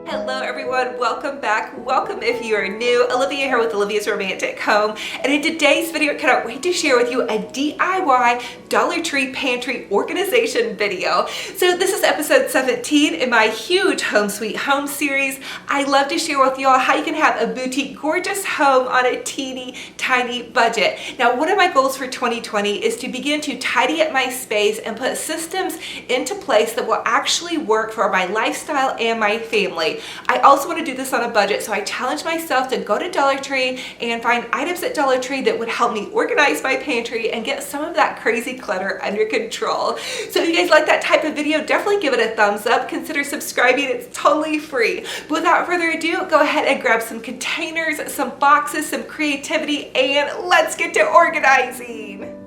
Hello everyone, welcome back. Welcome if you are new. Olivia here with Olivia's Romantic Home. And in today's video, I cannot wait to share with you a DIY Dollar Tree pantry organization video. So this is episode 17 in my huge Home Sweet Home series. I love to share with y'all how you can have a boutique gorgeous home on a teeny tiny budget. Now, one of my goals for 2020 is to begin to tidy up my space and put systems into place that will actually work for my lifestyle and my family. I also want to do this on a budget, so I challenge myself to go to Dollar Tree and find items at Dollar Tree that would help me organize my pantry and get some of that crazy clutter under control. So if you guys like that type of video, definitely give it a thumbs up. Consider subscribing, it's totally free. But without further ado, go ahead and grab some containers, some boxes, some creativity, and let's get to organizing.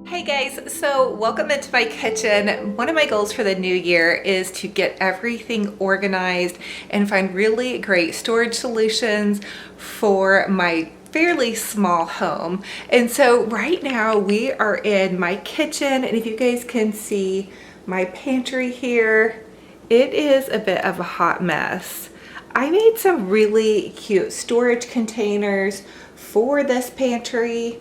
Hey guys, so welcome into my kitchen. One of my goals for the new year is to get everything organized and find really great storage solutions for my fairly small home. And so right now we are in my kitchen, and if you guys can see my pantry here, it is a bit of a hot mess. I made some really cute storage containers for this pantry,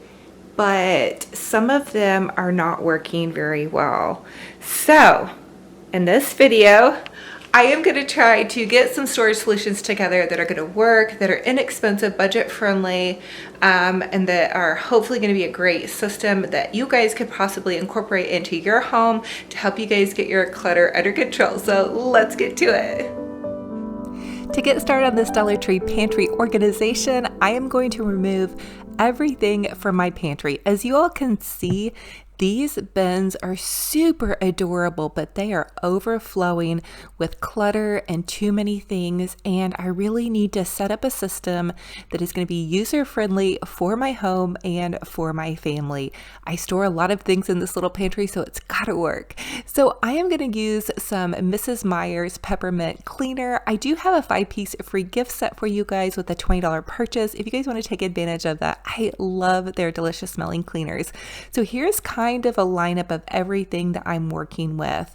but some of them are not working very well. So in this video, I am going to try to get some storage solutions together that are going to work, that are inexpensive, budget friendly, and that are hopefully going to be a great system that you guys could possibly incorporate into your home to help you guys get your clutter under control. So let's get to it. To get started on this Dollar Tree pantry organization, I am going to remove everything from my pantry. As you all can see, these bins are super adorable, but they are overflowing with clutter and too many things, and I really need to set up a system that is going to be user-friendly for my home and for my family. I store a lot of things in this little pantry, so it's gotta work. So I am going to use some Mrs. Meyer's peppermint cleaner. I do have a 5-piece free gift set for you guys with a $20 purchase. If you guys want to take advantage of that, I love their delicious smelling cleaners. So here's kind of a lineup of everything that I'm working with.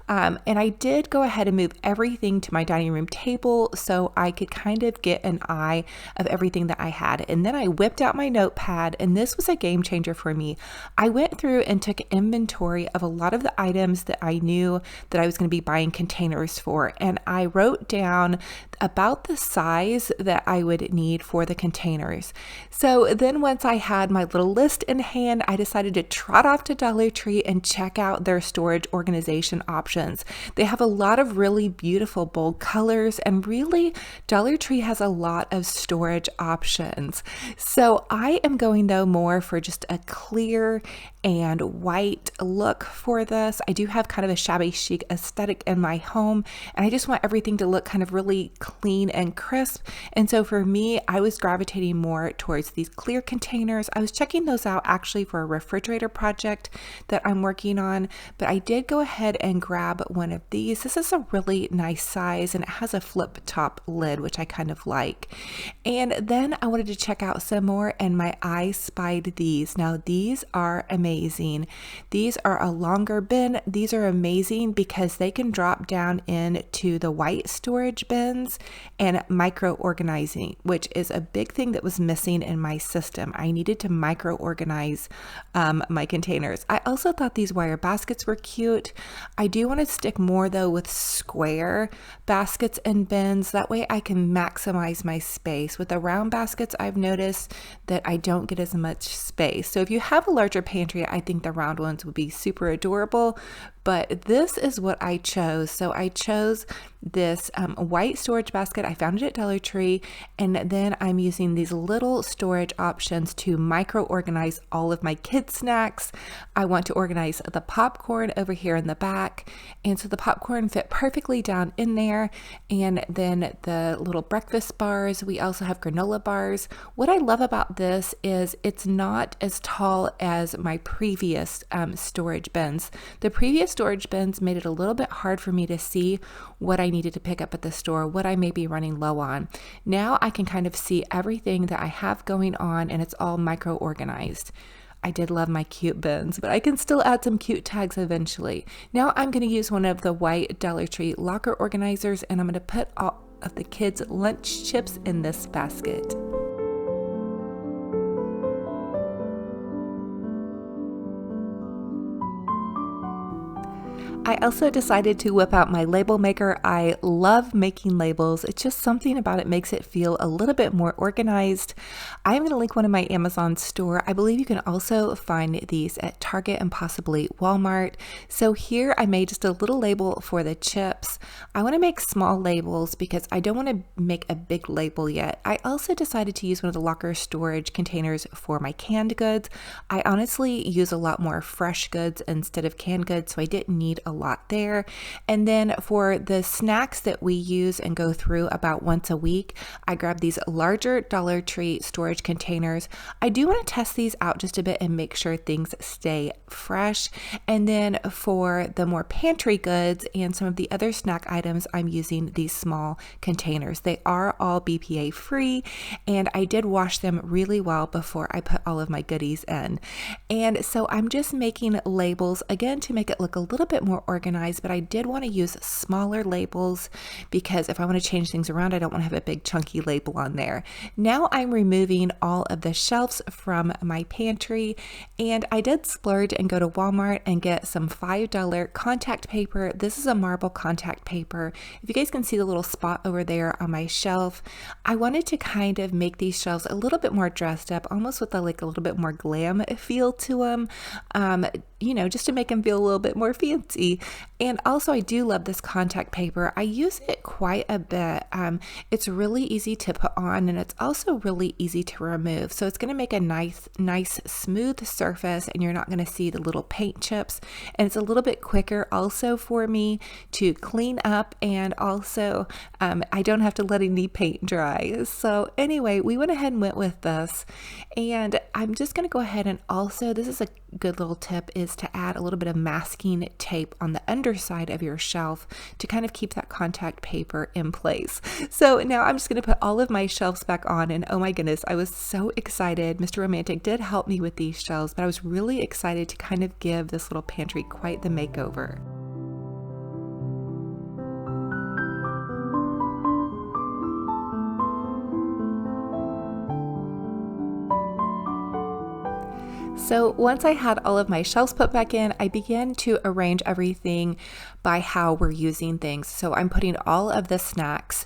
And I did go ahead and move everything to my dining room table so I could kind of get an eye of everything that I had. And then I whipped out my notepad, and this was a game changer for me. I went through and took inventory of a lot of the items that I knew that I was going to be buying containers for, and I wrote down about the size that I would need for the containers. So then once I had my little list in hand, I decided to trot off to Dollar Tree and check out their storage organization options. They have a lot of really beautiful bold colors, and really Dollar Tree has a lot of storage options. So I am going though more for just a clear and white look for this. I do have kind of a shabby chic aesthetic in my home, and I just want everything to look kind of really clean and crisp. And so for me, I was gravitating more towards these clear containers. I was checking those out actually for a refrigerator project that I'm working on, but I did go ahead and grab one of these. This is a really nice size, and it has a flip top lid, which I kind of like. And then I wanted to check out some more, and my eye spied these. Now these are amazing. These are a longer bin. These are amazing because they can drop down into the white storage bins and micro organizing, which is a big thing that was missing in my system. I needed to micro organize my containers. I also thought these wire baskets were cute. I do want to stick more though with square baskets and bins. That way I can maximize my space. With the round baskets, I've noticed that I don't get as much space. So if you have a larger pantry, I think the round ones would be super adorable, but this is what I chose. So I chose this white storage basket. I found it at Dollar Tree, and then I'm using these little storage options to micro organize all of my kids' snacks. I want to organize the popcorn over here in the back, and so the popcorn fit perfectly down in there, and then the little breakfast bars. We also have granola bars. What I love about this is it's not as tall as my previous storage bins. The previous storage bins made it a little bit hard for me to see what I needed to pick up at the store, what I may be running low on. Now I can kind of see everything that I have going on, and it's all micro organized. I did love my cute bins, but I can still add some cute tags eventually. Now I'm going to use one of the white Dollar Tree locker organizers, and I'm going to put all of the kids' lunch chips in this basket. I also decided to whip out my label maker. I love making labels. It's just something about it makes it feel a little bit more organized. I'm going to link one in my Amazon store. I believe you can also find these at Target and possibly Walmart. So here I made just a little label for the chips. I want to make small labels because I don't want to make a big label yet. I also decided to use one of the locker storage containers for my canned goods. I honestly use a lot more fresh goods instead of canned goods, so I didn't need a lot there. And then for the snacks that we use and go through about once a week, I grabbed these larger Dollar Tree storage containers. I do want to test these out just a bit and make sure things stay fresh. And then for the more pantry goods and some of the other snack items, I'm using these small containers. They are all BPA free, and I did wash them really well before I put all of my goodies in. And so I'm just making labels again to make it look a little bit more organized, but I did want to use smaller labels because if I want to change things around, I don't want to have a big chunky label on there. Now I'm removing all of the shelves from my pantry, and I did splurge and go to Walmart and get some $5 contact paper. This is a marble contact paper. If you guys can see the little spot over there on my shelf, I wanted to kind of make these shelves a little bit more dressed up, almost with a little bit more glam feel to them. Just to make them feel a little bit more fancy. And also I do love this contact paper. I use it quite a bit. It's really easy to put on, and it's also really easy to remove. So it's going to make a nice smooth surface, and you're not going to see the little paint chips. And it's a little bit quicker also for me to clean up, and also I don't have to let any paint dry. So anyway, we went ahead and went with this. And I'm just going to go ahead and also, this is a good little tip, is to add a little bit of masking tape on the underside of your shelf to kind of keep that contact paper in place. So now I'm just going to put all of my shelves back on, and oh my goodness, I was so excited. Mr. Romantic did help me with these shelves, but I was really excited to kind of give this little pantry quite the makeover. So once I had all of my shelves put back in, I began to arrange everything by how we're using things. So I'm putting all of the snacks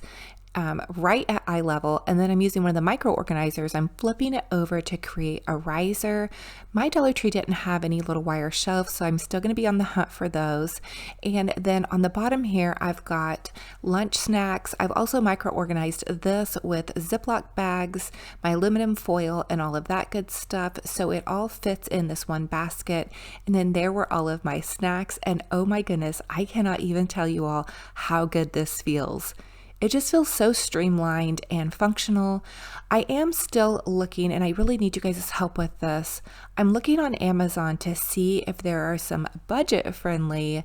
right at eye level, and then I'm using one of the micro organizers. I'm flipping it over to create a riser. My Dollar Tree didn't have any little wire shelves, so I'm still going to be on the hunt for those. And then on the bottom here, I've got lunch snacks. I've also micro organized this with Ziploc bags, my aluminum foil, and all of that good stuff. So it all fits in this one basket. And then there were all of my snacks. And oh my goodness, I cannot even tell you all how good this feels. It just feels so streamlined and functional. I am still looking, and I really need you guys' help with this. I'm looking on Amazon to see if there are some budget-friendly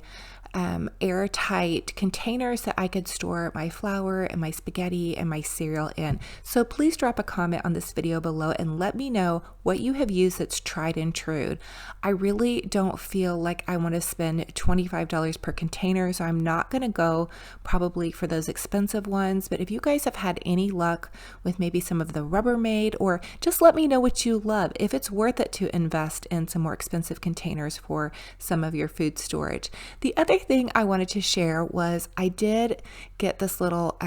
airtight containers that I could store my flour and my spaghetti and my cereal in. So please drop a comment on this video below and let me know what you have used that's tried and true. I really don't feel like I want to spend $25 per container, so I'm not going to go probably for those expensive ones. But if you guys have had any luck with maybe some of the Rubbermaid, or just let me know what you love, if it's worth it to invest in some more expensive containers for some of your food storage. The other thing I wanted to share was I did get this little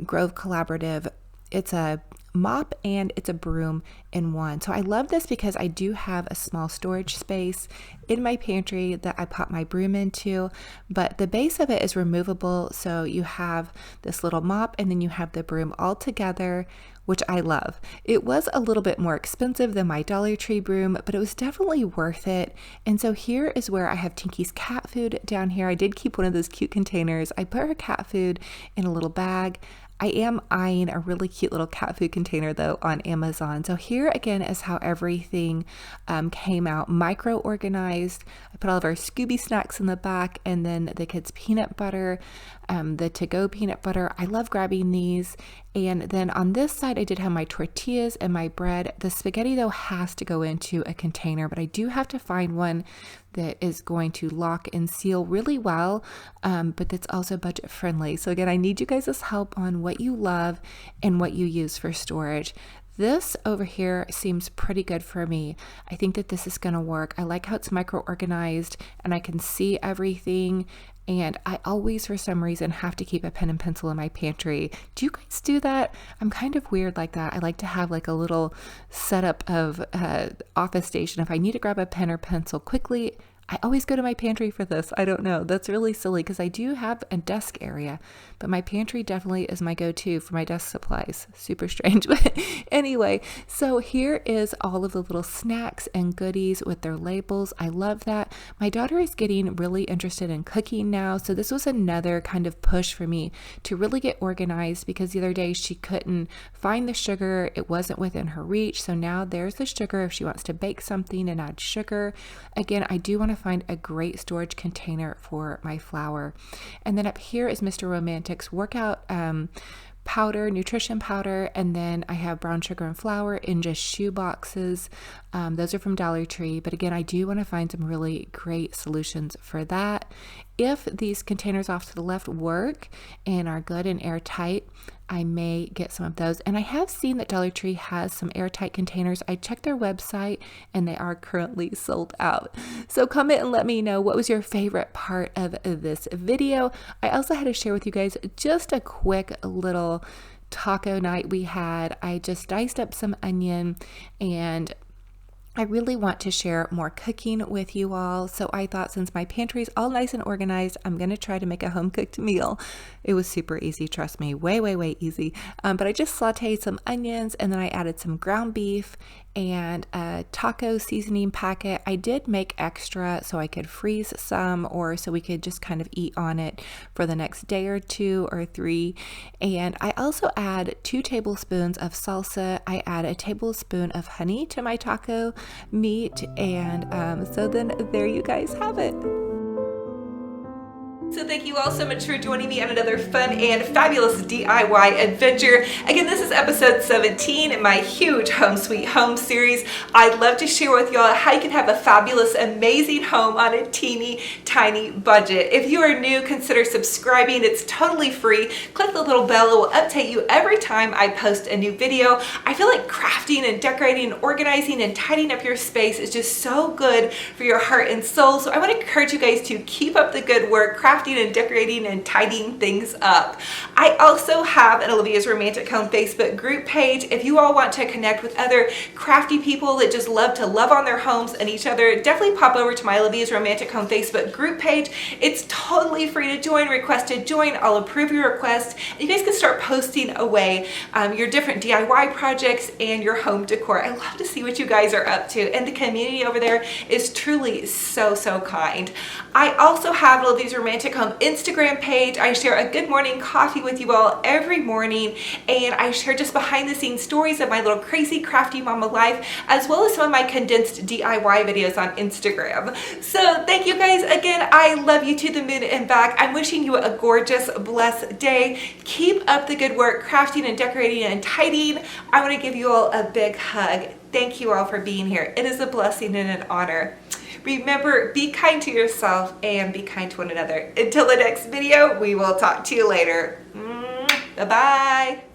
Grove Collaborative. It's a mop and it's a broom in one. So I love this because I do have a small storage space in my pantry that I pop my broom into, but the base of it is removable. So you have this little mop and then you have the broom all together, which I love. It was a little bit more expensive than my Dollar Tree broom, but it was definitely worth it. And so here is where I have Tinky's cat food down here. I did keep one of those cute containers. I put her cat food in a little bag. I am eyeing a really cute little cat food container though on Amazon. So here again is how everything came out, micro organized. I put all of our Scooby snacks in the back, and then the kids' peanut butter, the to-go peanut butter. I love grabbing these. And then on this side, I did have my tortillas and my bread. The spaghetti though has to go into a container, but I do have to find one that is going to lock and seal really well, but that's also budget friendly. So again, I need you guys' help on what you love and what you use for storage. This over here seems pretty good for me. I think that this is going to work. I like how it's micro organized and I can see everything. And I always, for some reason, have to keep a pen and pencil in my pantry. Do you guys do that? I'm kind of weird like that. I like to have like a little setup of office station. If I need to grab a pen or pencil quickly, I always go to my pantry for this. I don't know. That's really silly because I do have a desk area, but my pantry definitely is my go-to for my desk supplies. Super strange. But anyway, so here is all of the little snacks and goodies with their labels. I love that. My daughter is getting really interested in cooking now. So this was another kind of push for me to really get organized because the other day she couldn't find the sugar. It wasn't within her reach. So now there's the sugar if she wants to bake something and add sugar. Again, I do want to find a great storage container for my flour. And then up here is Mr. Romantic's workout powder, nutrition powder, and then I have brown sugar and flour in just shoe boxes. Those are from Dollar Tree, but again, I do want to find some really great solutions for that. If these containers off to the left work and are good and airtight, I may get some of those. And I have seen that Dollar Tree has some airtight containers. I checked their website and they are currently sold out. So comment and let me know what was your favorite part of this video. I also had to share with you guys just a quick little taco night we had. I just diced up some onion and I really want to share more cooking with you all. So I thought since my pantry is all nice and organized, I'm going to try to make a home cooked meal. It was super easy, trust me, way easy. But I just sauteed some onions and then I added some ground beef and a taco seasoning packet. I did make extra so I could freeze some or so we could just kind of eat on it for the next day or 2 or 3. And I also add 2 tablespoons of salsa. I add a tablespoon of honey to my taco meat. And so then there you guys have it. So thank you all so much for joining me on another fun and fabulous DIY adventure. Again, this is episode 17 in my huge Home Sweet Home series. I'd love to share with y'all how you can have a fabulous, amazing home on a teeny tiny budget. If you are new, consider subscribing. It's totally free. Click the little bell. It will update you every time I post a new video. I feel like crafting and decorating and organizing and tidying up your space is just so good for your heart and soul. So I want to encourage you guys to keep up the good work, crafting and decorating and tidying things up. I also have an Olivia's Romantic Home Facebook group page. If you all want to connect with other crafty people that just love to love on their homes and each other, definitely pop over to my Olivia's Romantic Home Facebook group page. It's totally free to join, request to join. I'll approve your request. And you guys can start posting away your different DIY projects and your home decor. I love to see what you guys are up to, and the community over there is truly so kind. I also have Olivia's Romantic Home Instagram page. I share a good morning coffee with you all every morning, and I share just behind the scenes stories of my little crazy crafty mama life, as well as some of my condensed DIY videos on Instagram. So thank you guys again. I love you to the moon and back. I'm wishing you a gorgeous, blessed day. Keep up the good work crafting and decorating and tidying. I want to give you all a big hug. Thank you all for being here. It is a blessing and an honor. Remember, be kind to yourself and be kind to one another. Until the next video, we will talk to you later. Bye-bye.